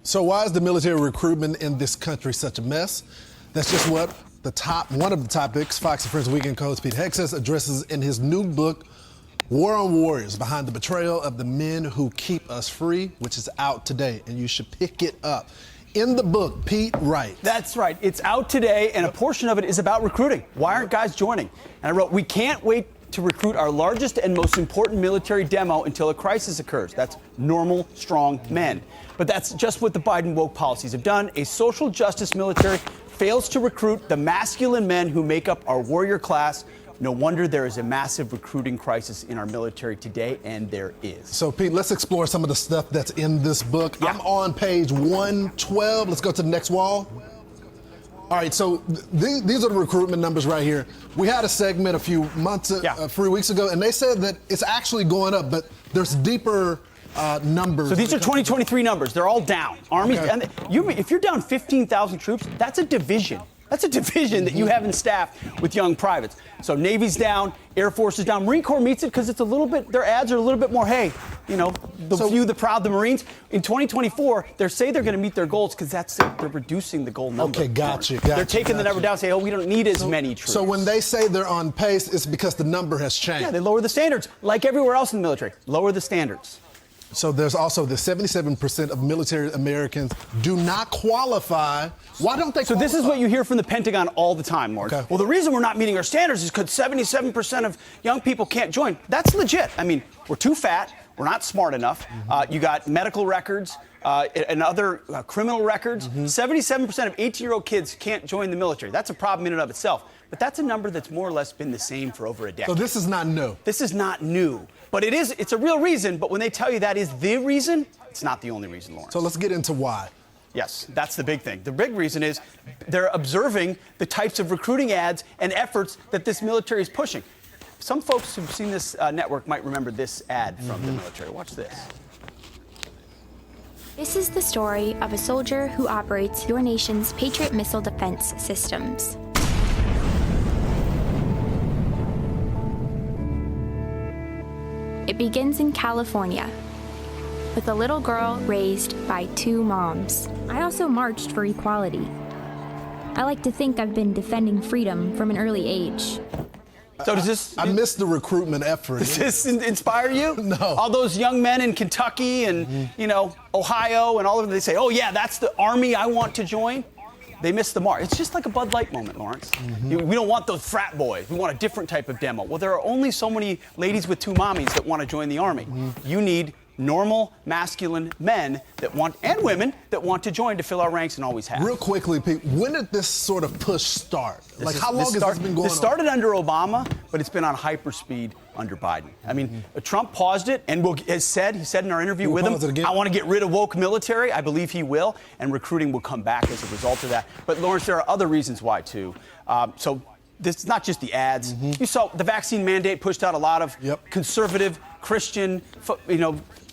So why is the military recruitment in this country such a mess? That's just what one of the topics Fox and Friends Weekend co-host Pete Hegseth addresses in his new book, War on Warriors, Behind the Betrayal of the Men Who Keep Us Free, which is out today, and you should pick it up. In the book, Pete writes. That's right. It's out today, and a portion of it is about recruiting. Why aren't guys joining? And I wrote, we can't wait to recruit our largest and most important military demo until a crisis occurs. That's normal, strong men. But that's just what the Biden woke policies have done. A social justice military fails to recruit the masculine men who make up our warrior class. No wonder there is a massive recruiting crisis in our military today, and there is. So, Pete, let's explore some of the stuff that's in this book. Yeah. I'm on page 112. Let's go to the next wall. All right, so these are the recruitment numbers right here. We had a segment a few weeks ago, and they said that it's actually going up, but there's deeper numbers. So these are 2023 numbers. They're all down. Armies, okay. And if you're down 15,000 troops, that's a division. That's a division that you have in staff with young privates. So Navy's down, Air Force is down. Marine Corps meets it because it's a little bit, their ads are a little bit more, hey, you know, the few, the proud, the Marines. In 2024, they say they're going to meet their goals because that's it. They're reducing the goal number. Okay, gotcha. They're taking the number down, saying, oh, we don't need as many troops. So when they say they're on pace, it's because the number has changed. Yeah, they lower the standards, like everywhere else in the military. Lower the standards. So there's also the 77% of military Americans do not qualify. Why don't they qualify? So this is what you hear from the Pentagon all the time, Lawrence. Okay. Well, the reason we're not meeting our standards is because 77% of young people can't join. That's legit. I mean, we're too fat. We're not smart enough. You got medical records and other criminal records. 77% of 18-year-old kids can't join the military. That's a problem in and of itself. But that's a number that's more or less been the same for over a decade. So this is not new. This is not new. But it's a real reason. But when they tell you that is the reason, it's not the only reason, Lawrence. So let's get into why. Yes, that's the big thing. The big reason is they're observing the types of recruiting ads and efforts that this military is pushing. Some folks who've seen this network might remember this ad from the military. Watch this. This is the story of a soldier who operates your nation's Patriot missile defense systems. It begins in California, with a little girl raised by two moms. I also marched for equality. I like to think I've been defending freedom from an early age. So does this... I missed the recruitment effort. Does this inspire you? No. All those young men in Kentucky and, you know, Ohio and all of them, they say, oh, yeah, that's the Army I want to join. They missed the mark. It's just like a Bud Light moment, Lawrence. We don't want those frat boys. We want a different type of demo. Well, there are only so many ladies with two mommies that want to join the Army. You need normal, masculine men that want, and women that want to join to fill our ranks and always have. Real quickly, Pete, when did this sort of push start? How long has this been going on? This started under Obama, but it's been on hyperspeed under Biden. I mean, Trump paused it and he said in our interview with him, I want to get rid of woke military. I believe he will, and recruiting will come back as a result of that. But Lawrence, there are other reasons why too. So this is not just the ads. You saw the vaccine mandate pushed out a lot of conservative, Christian,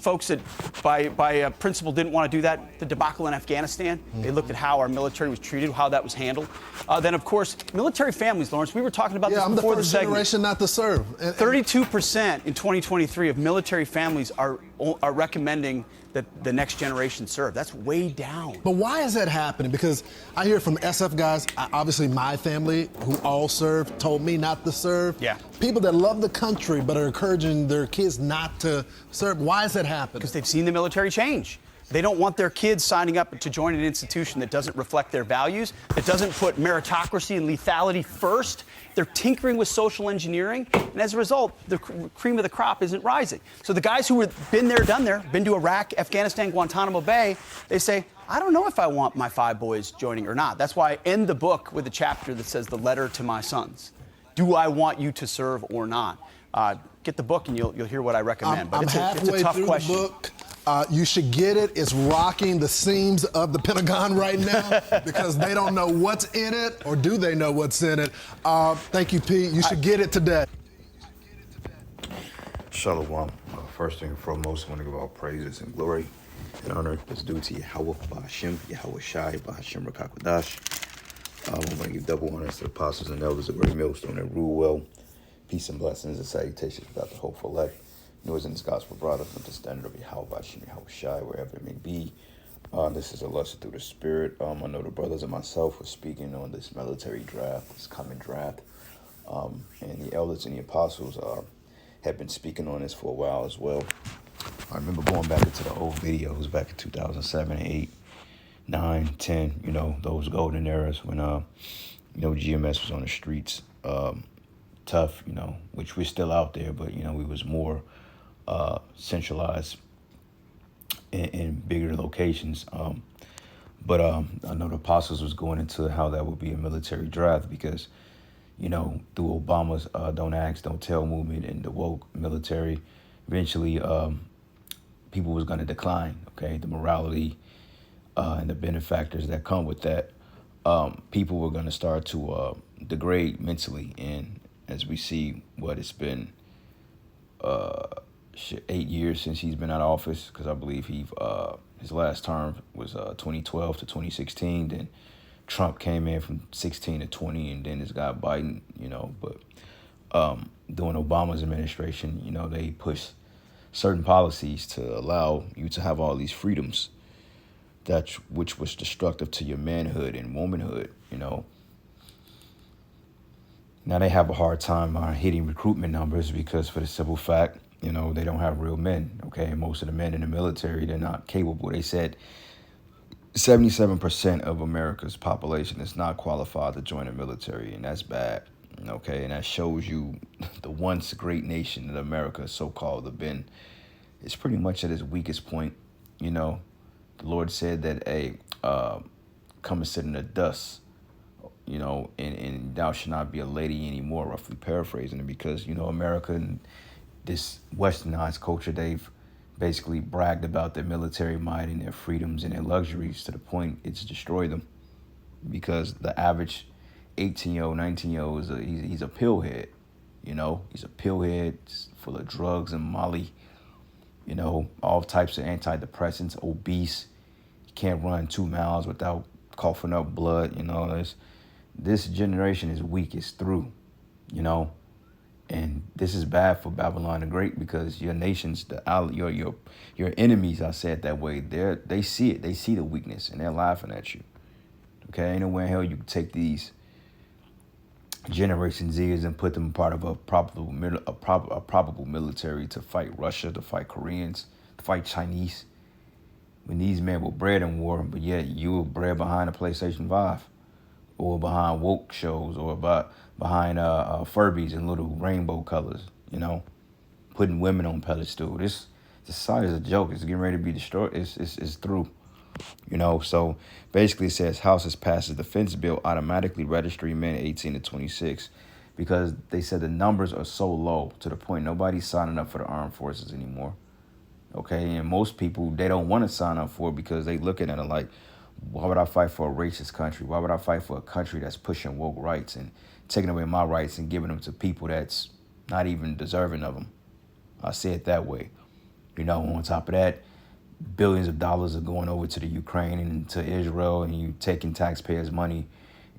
folks that by principle didn't want to do that. The debacle in Afghanistan, they looked at how our military was treated, how that was handled. Then, of course, military families, Lawrence, we were talking about this before the segment. I'm the first generation not to serve. 32% in 2023 of military families are recommending that the next generation serve. That's way down. But why is that happening? Because I hear from SF guys, obviously my family, who all serve, told me not to serve. Yeah. People that love the country but are encouraging their kids not to serve. Why is that happening? Because they've seen the military change. They don't want their kids signing up to join an institution that doesn't reflect their values, that doesn't put meritocracy and lethality first. They're tinkering with social engineering, and as a result, the cream of the crop isn't rising. So the guys who have been there, done there, been to Iraq, Afghanistan, Guantanamo Bay, they say, I don't know if I want my 5 boys joining or not. That's why I end the book with a chapter that says the letter to my sons. Do I want you to serve or not? Get the book and you'll hear what I recommend. But it's a tough question. The book. You should get it. It's rocking the seams of the Pentagon right now because they don't know what's in it, or do they know what's in it? Thank you, Pete. You should get it today. Shalom. First and foremost, I want to give all praises and glory and honor that's due to Yahweh Ba'Hashem, Yahweh Shai, Ba'Hashem Rakakwadash. I want to give double honors to the apostles and elders of Great Millstone that rule well. Peace and blessings and salutations without the hopeful elect. Nor is in this gospel brought us with the standard of Yahweh Ba'Hashem, Yahweh Shai, wherever it may be. This is a lesson through the spirit. I know the brothers and myself were speaking on this military draft, this coming draft. And the elders and the apostles have been speaking on this for a while as well. I remember going back into the old videos back in 2007, 8, 9, 10, those golden eras when, GMS was on the streets. Tough, which we're still out there, but, we was more centralized in bigger locations. But I know the apostles was going into how that would be a military draft because, through Obama's Don't Ask, Don't Tell movement and the woke military, eventually people was going to decline, okay? The morality and the benefactors that come with that, people were going to start to degrade mentally. And as we see what it's been 8 years since he's been out of office, because I believe his last term was 2012 to 2016. Then Trump came in from 16 to 20, and then this guy Biden, But during Obama's administration, they pushed certain policies to allow you to have all these freedoms, which was destructive to your manhood and womanhood, Now they have a hard time hitting recruitment numbers because for the simple fact, they don't have real men, okay? And most of the men in the military, they're not capable. They said 77% of America's population is not qualified to join the military, and that's bad, okay? And that shows you the once great nation that America, so-called, have been. It's pretty much at its weakest point, The Lord said that, come and sit in the dust, and thou shalt not be a lady anymore, roughly paraphrasing it, because, America and this westernized culture, they've basically bragged about their military might and their freedoms and their luxuries to the point it's destroyed them. Because the average 18-year-old, 19-year-old, he's a pillhead, He's a pillhead full of drugs and Molly, all types of antidepressants, obese. You can't run 2 miles without coughing up blood, This generation is weak, it's through, And this is bad for Babylon the Great because your nations, your enemies, I say it that way, they see it. They see the weakness and they're laughing at you. Okay, ain't nowhere in hell you can take these Generation Zers and put them part of a probable military to fight Russia, to fight Koreans, to fight Chinese. When these men were bred in war, but yet you were bred behind a PlayStation 5 or behind woke shows or behind Furbies and little rainbow colors, putting women on pedestal. This society is a joke. It's getting ready to be destroyed. It's through, So basically it says House passes defense bill automatically registering men 18 to 26 because they said the numbers are so low to the point nobody's signing up for the armed forces anymore. Okay, and most people, they don't want to sign up for it because they looking at it like, why would I fight for a racist country? Why would I fight for a country that's pushing woke rights and taking away my rights and giving them to people that's not even deserving of them? I say it that way. On top of that, billions of dollars are going over to the Ukraine and to Israel, and you taking taxpayers' money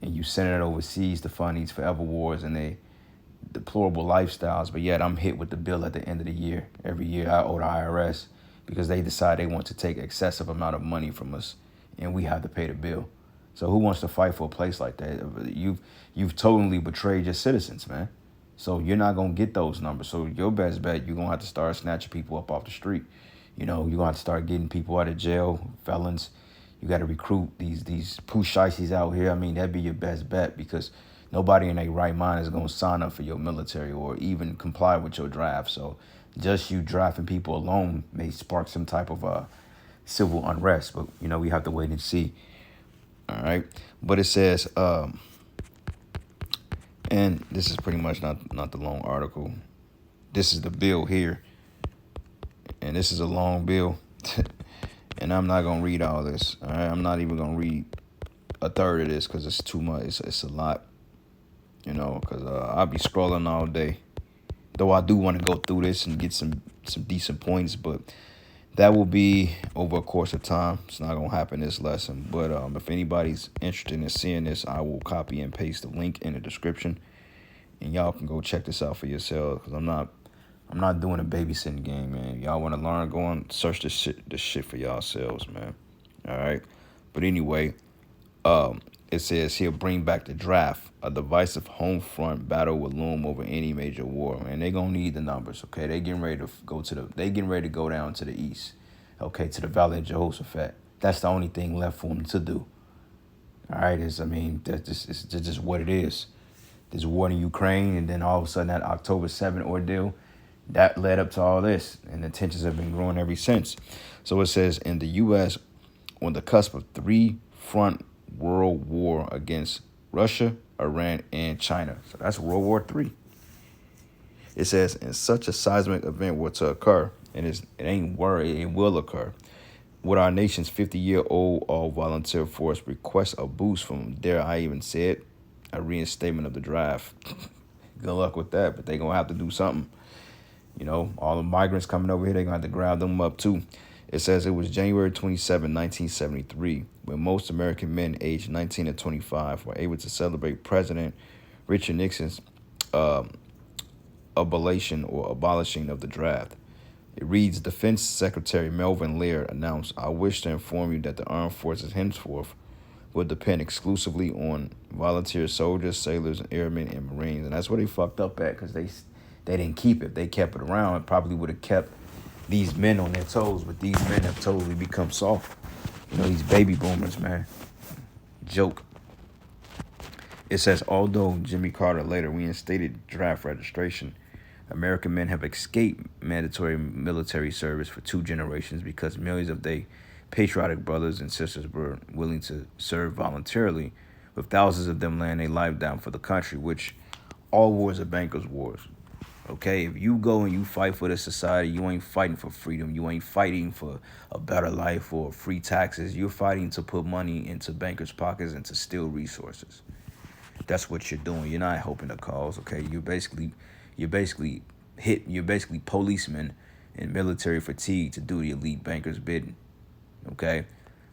and you sending it overseas to fund these forever wars and they deplorable lifestyles. But yet I'm hit with the bill at the end of the year. Every year I owe the IRS because they decide they want to take excessive amount of money from us and we have to pay the bill. So who wants to fight for a place like that? You've totally betrayed your citizens, man. So you're not going to get those numbers. So your best bet, you're going to have to start snatching people up off the street. You're going to have to start getting people out of jail, felons. You got to recruit these poo-shiesties out here. I mean, that'd be your best bet because nobody in their right mind is going to sign up for your military or even comply with your draft. So just you drafting people alone may spark some type of civil unrest. But, we have to wait and see. All right. But it says, and this is pretty much not the long article. This is the bill here. And this is a long bill. And I'm not going to read all this. All right. I'm not even going to read a third of this because it's too much. It's a lot. Because I'll be scrolling all day. Though I do want to go through this and get some decent points, but that will be over a course of time. It's not going to happen this lesson. But if anybody's interested in seeing this, I will copy and paste the link in the description. And y'all can go check this out for yourselves because I'm not doing a babysitting game, man. Y'all want to learn, go and search this shit for yourselves, man. All right. But anyway, it says he'll bring back the draft. A divisive home front battle will loom over any major war, and they're gonna need the numbers. Okay, they getting ready to go down to the east. Okay, to the Valley of Jehoshaphat. That's the only thing left for them to do. All right, it's just what it is. There's war in Ukraine, and then all of a sudden that October 7th ordeal, that led up to all this, and the tensions have been growing ever since. So it says in the U.S. on the cusp of three-front world war against Russia, Iran, and China. So that's World War III. It says in such a seismic event were to occur, and it will occur. Would our nation's 50-year-old all-volunteer force request a boost from, dare I even say it, a reinstatement of the draft? Good luck with that, but they're going to have to do something. You know, all the migrants coming over here, they're going to have to grab them up too. It says it was January 27, 1973, when most American men aged 19 to 25 were able to celebrate President Richard Nixon's abolishing of the draft. It reads, Defense Secretary Melvin Laird announced, I wish to inform you that the armed forces henceforth will depend exclusively on volunteer soldiers, sailors, airmen, and Marines. And that's where they fucked up at, because they didn't keep it. They kept it around. It probably would have kept these men on their toes, but these men have totally become soft. You know, these baby boomers, man. Joke. It says, although Jimmy Carter later reinstated draft registration, American men have escaped mandatory military service for 2 generations because millions of their patriotic brothers and sisters were willing to serve voluntarily, with thousands of them laying their life down for the country, which all wars are bankers' wars. Okay, if you go and you fight for the society, you ain't fighting for freedom. You ain't fighting for a better life or free taxes. You're fighting to put money into bankers' pockets and to steal resources. That's what you're doing. You're not helping the cause. Okay, you're basically policemen in military fatigue to do the elite bankers' bidding. Okay,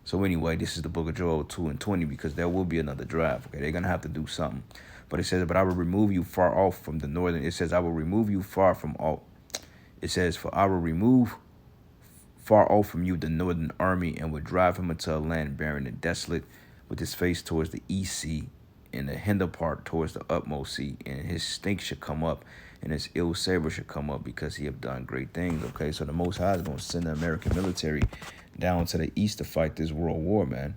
so anyway, this is the book of Joel 2:20, because there will be another draft. Okay, they're gonna have to do something. But it says, but I will remove you far off from the northern. It says, I will remove you far from all. It says, for I will remove far off from you the northern army and will drive him into a land barren and desolate, with his face towards the east sea and the hinder part towards the utmost sea. And his stink should come up and his ill savor should come up, because he have done great things. Okay, so the Most High is going to send the American military down to the east to fight this world war, man.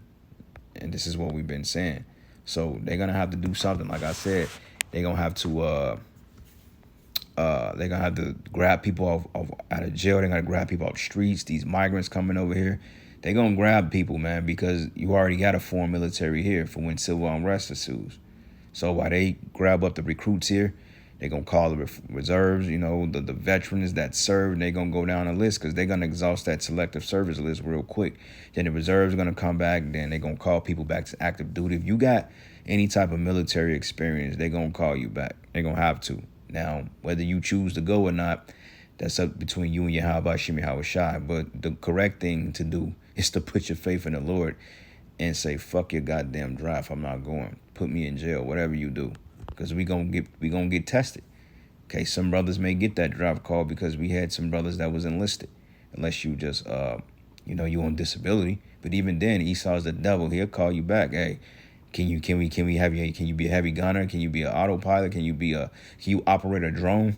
And this is what we've been saying. So they're gonna have to do something. Like I said, they're gonna have to grab people out of jail. They're gonna grab people off the streets. These migrants coming over here, they're gonna grab people, man, because you already got a foreign military here for when civil unrest ensues. So while they grab up the recruits here, they're gonna call the reserves, you know, the veterans that served, they're gonna go down a list, because they're gonna exhaust that selective service list real quick. Then the reserves are gonna come back, then they're gonna call people back to active duty. If you got any type of military experience, they're gonna call you back. They're gonna have to. Now, whether you choose to go or not, that's up between you and Yahweh Shem Yahweh Shai. But the correct thing to do is to put your faith in the Lord and say, fuck your goddamn draft, I'm not going. Put me in jail, whatever you do. Because we gonna get tested. Okay, some brothers may get that draft call because we had some brothers that was enlisted. Unless you just you on disability. But even then, Esau's the devil. He'll call you back. Hey, can you have you? Can you be a heavy gunner? Can you be an autopilot? Can you operate a drone?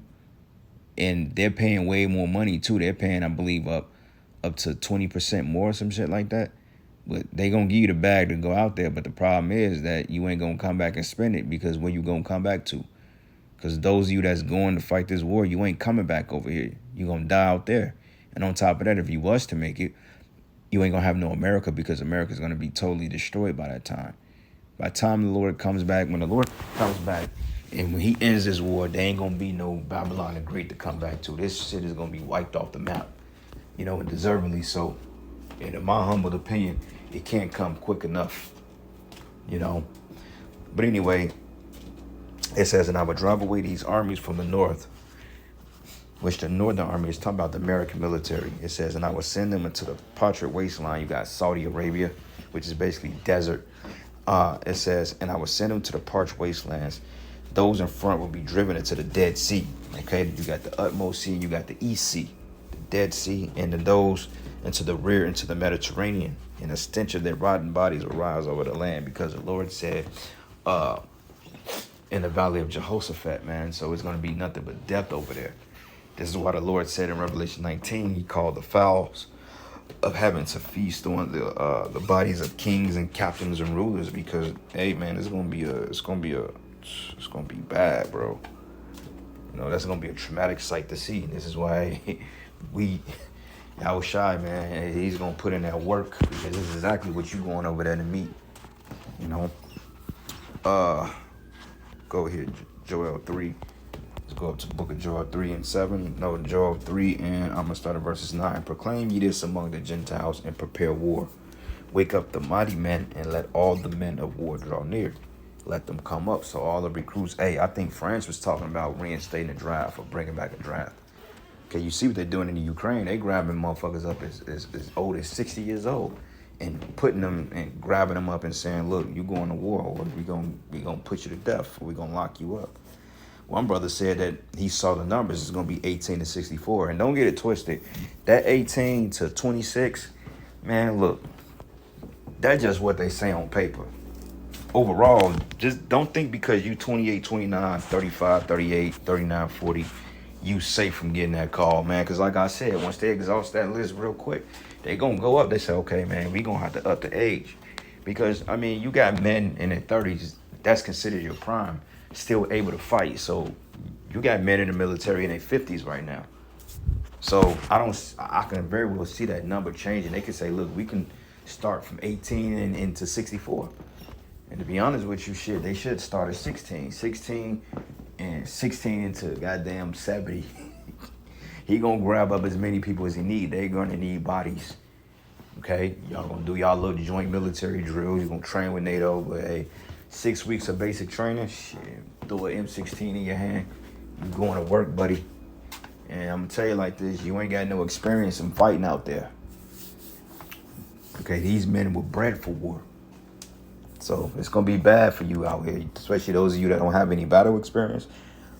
And they're paying way more money too. They're paying, I believe, up to 20% more, some shit like that. But they gonna give you the bag to go out there. But the problem is that you ain't gonna come back and spend it, because where you gonna come back to? Because those of you that's going to fight this war, you ain't coming back over here. You gonna die out there. And on top of that, if you was to make it, you ain't gonna have no America, because America's gonna be totally destroyed by that time. By the time the Lord comes back, when the Lord comes back, and when he ends this war, there ain't gonna be no Babylon the Great to come back to. This shit is gonna be wiped off the map, and deservingly so. And in my humble opinion, it can't come quick enough, But anyway, it says, and I would drive away these armies from the north, which the northern army is talking about the American military. It says, and I would send them into the parched wasteland. You got Saudi Arabia, which is basically desert. It says, and I would send them to the parched wastelands. Those in front will be driven into the Dead Sea. Okay, you got the utmost sea, you got the East Sea, the Dead Sea, and then those into the rear, into the Mediterranean, and a stench of their rotten bodies will rise over the land, because the Lord said, in the valley of Jehoshaphat, man. So it's going to be nothing but death over there. This is why the Lord said in Revelation 19, he called the fowls of heaven to feast on the bodies of kings and captains and rulers, because, hey, man, it's going to be bad, bro. You know, that's going to be a traumatic sight to see. This is why Yahushua, man, he's going to put in that work, because this is exactly what you going over there to meet, you know. Go here, Joel 3. Let's go up to the book of Joel 3 and 7. No, Joel 3, and I'm going to start at verses 9. Proclaim ye this among the Gentiles, and prepare war. Wake up the mighty men, and let all the men of war draw near. Let them come up. So all the recruits, hey, I think France was talking about reinstating a draft or bringing back a draft. Okay, you see what they're doing in the Ukraine. They grabbing motherfuckers up as old as 60 years old, and putting them and grabbing them up and saying, look, you going to war, or we gonna put you to death, or we gonna lock you up. One brother said that he saw the numbers. It's gonna be 18 to 64. And don't get it twisted. That 18 to 26, man, look, that's just what they say on paper. Overall, just don't think because you 28, 29, 35, 38, 39, 40, you safe from getting that call, man. Because like I said, once they exhaust that list real quick, they gonna go up. They say, okay, man, we gonna have to up the age. Because, I mean, you got men in their 30s, that's considered your prime, still able to fight. So you got men in the military in their 50s right now. So I can very well see that number changing. They could say, look, we can start from 18 and into 64. And to be honest with you, shit, they should start at 16. 16 and 16 into goddamn 70. He gonna grab up as many people as he need. They gonna need bodies. Okay? Y'all gonna do y'all little joint military drills. You gonna train with NATO. But hey, 6 weeks of basic training, shit, throw an M16 in your hand. You going to work, buddy. And I'm gonna tell you like this, you ain't got no experience in fighting out there. Okay, these men were bred for war. So it's gonna be bad for you out here, especially those of you that don't have any battle experience.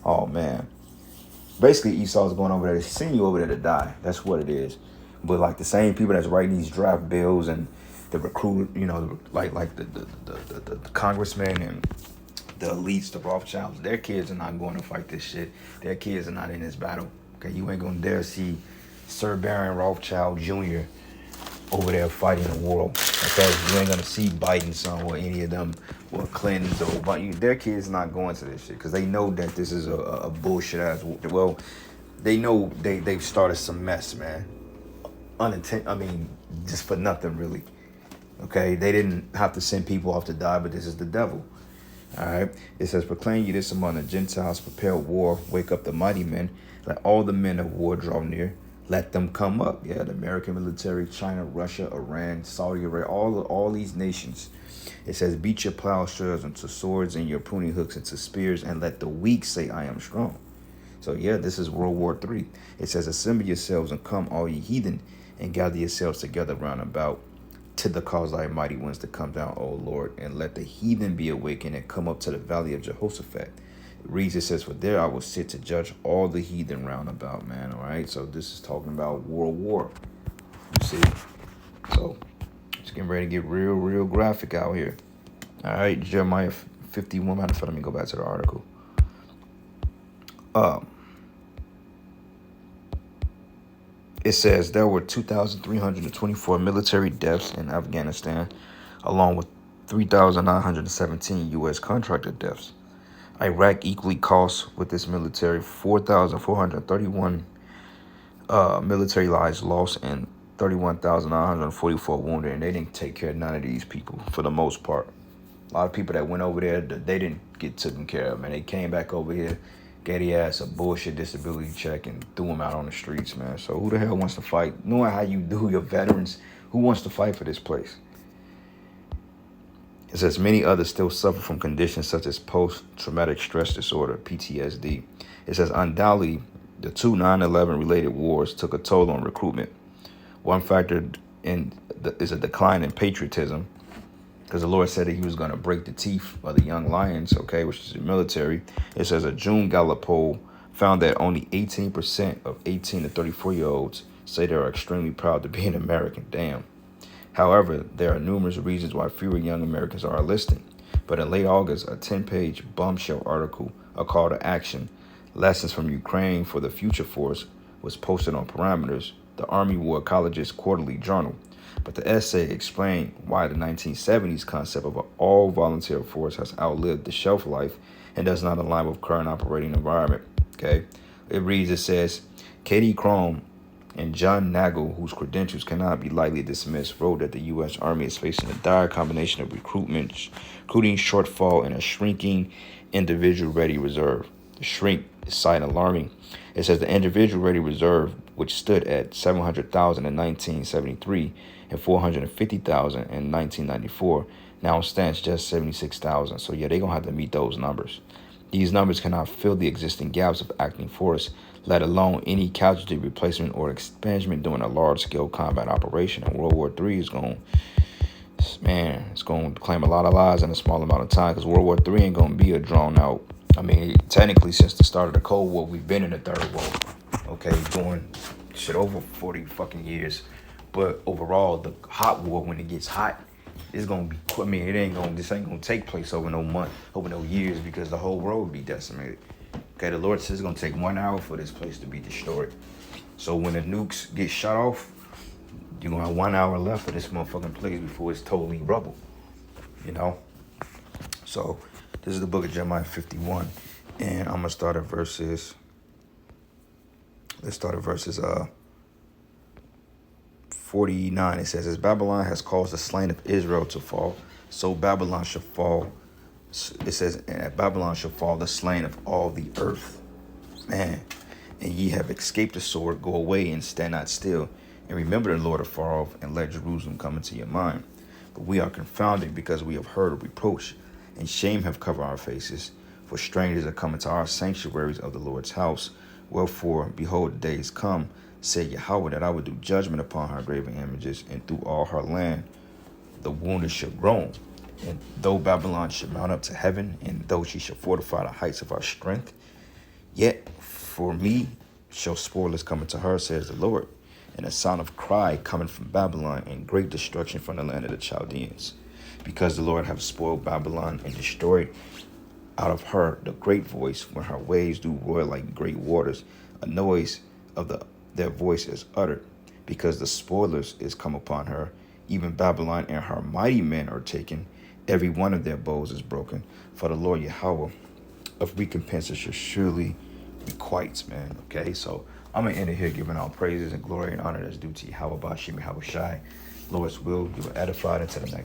Oh man. Basically Esau's going over there to send you over there to die. That's what it is. But like the same people that's writing these draft bills and the recruit, you know, like the congressmen and the elites, the Rothschilds, their kids are not going to fight this shit. Their kids are not in this battle. Okay, you ain't gonna dare see Sir Baron Rothschild Jr. over there fighting the war. Okay, you ain't gonna see Biden's son or any of them or Clinton's or their kids not going to this shit because they know that this is a bullshit ass. Well, they know they've started some mess, man. Just for nothing really. Okay, they didn't have to send people off to die, but this is the devil. All right, it says, proclaim ye this among the Gentiles, prepare war, wake up the mighty men, let all the men of war draw near. Let them come up. Yeah, the American military, China, Russia, Iran, Saudi Arabia, all these nations. It says, beat your plowshares into swords and your pruning hooks into spears, and let the weak say, I am strong. So yeah, this is World War III. It says, assemble yourselves and come, all ye heathen, and gather yourselves together round about to the cause thy mighty ones to come down, O Lord, and let the heathen be awakened and come up to the valley of Jehoshaphat. Reads, it says, for there I will sit to judge all the heathen round about, man. All right, so this is talking about world war. You see, so it's getting ready to get real graphic out here. All right, Jeremiah 51. Matter of fact, let me go back to the article. It says there were 2,324 military deaths in Afghanistan, along with 3,917 U.S. contractor deaths. Iraq equally cost with this military 4,431 military lives lost and 31,944 wounded, and they didn't take care of none of these people for the most part. A lot of people that went over there, they didn't get taken care of, man. They came back over here, gave their ass a bullshit disability check, and threw them out on the streets, man. So who the hell wants to fight? Knowing how you do your veterans, who wants to fight for this place? It says many others still suffer from conditions such as post-traumatic stress disorder, PTSD. It says undoubtedly the two 9/11 related wars took a toll on recruitment. One factor is a decline in patriotism, because the Lord said that he was going to break the teeth of the young lions, okay, which is the military. It says a June Gallup poll found that only 18% of 18 to 34-year-olds say they are extremely proud to be an American. Damn. However, there are numerous reasons why fewer young Americans are enlisting. But in late August, a 10-page bombshell article, a call to action, lessons from Ukraine for the future force, was posted on Parameters, the Army War College's quarterly journal. But the essay explained why the 1970s concept of an all-volunteer force has outlived the shelf life and does not align with current operating environment. Okay, it reads, it says, Katie Crom and John Nagel, whose credentials cannot be lightly dismissed, wrote that the U.S. Army is facing a dire combination of recruiting shortfall and a shrinking individual-ready reserve. The shrink is sight alarming. It says the individual-ready reserve, which stood at 700,000 in 1973 and 450,000 in 1994, now stands just 76,000. So yeah, they're going to have to meet those numbers. These numbers cannot fill the existing gaps of acting force, let alone any casualty replacement or expansion during a large-scale combat operation. And World War III is going, man, it's going to claim a lot of lives in a small amount of time, because World War III ain't going to be a drawn-out. I mean, technically, since the start of the Cold War, we've been in the Third World. Okay, going shit over 40 fucking years. But overall, the hot war, when it gets hot, it's gonna be. I mean, this ain't gonna take place over no month, over no years, because the whole world will be decimated. Okay, the Lord says it's gonna take 1 hour for this place to be destroyed. So when the nukes get shut off, you're gonna have 1 hour left of this motherfucking place before it's totally rubble. You know. So this is the book of Jeremiah 51, and I'm gonna start at verses. Let's start at verses 49. It says, as Babylon has caused the slain of Israel to fall, so Babylon shall fall. It says, and at Babylon shall fall the slain of all the earth. Man, and ye have escaped the sword, go away and stand not still, and remember the Lord afar off, and let Jerusalem come into your mind. But we are confounded, because we have heard a reproach, and shame have covered our faces, for strangers are come into our sanctuaries of the Lord's house. Wherefore, behold, the days come, said Yahweh, that I would do judgment upon her graven images, and through all her land the wounded shall groan. And though Babylon should mount up to heaven, and though she shall fortify the heights of our strength, yet for me shall spoilers come into her, says the Lord, and a sound of cry coming from Babylon, and great destruction from the land of the Chaldeans. Because the Lord hath spoiled Babylon, and destroyed out of her the great voice, when her waves do roar like great waters, a noise of their voice is uttered, because the spoilers is come upon her. Even Babylon and her mighty men are taken. Every one of their bows is broken. For the Lord Yahweh of recompense shall surely requite, man. Okay, so I'm going to end it here, giving all praises and glory and honor that's due to Yahweh Bashim Yahweh Shai. Lord's will, you are edified into the next.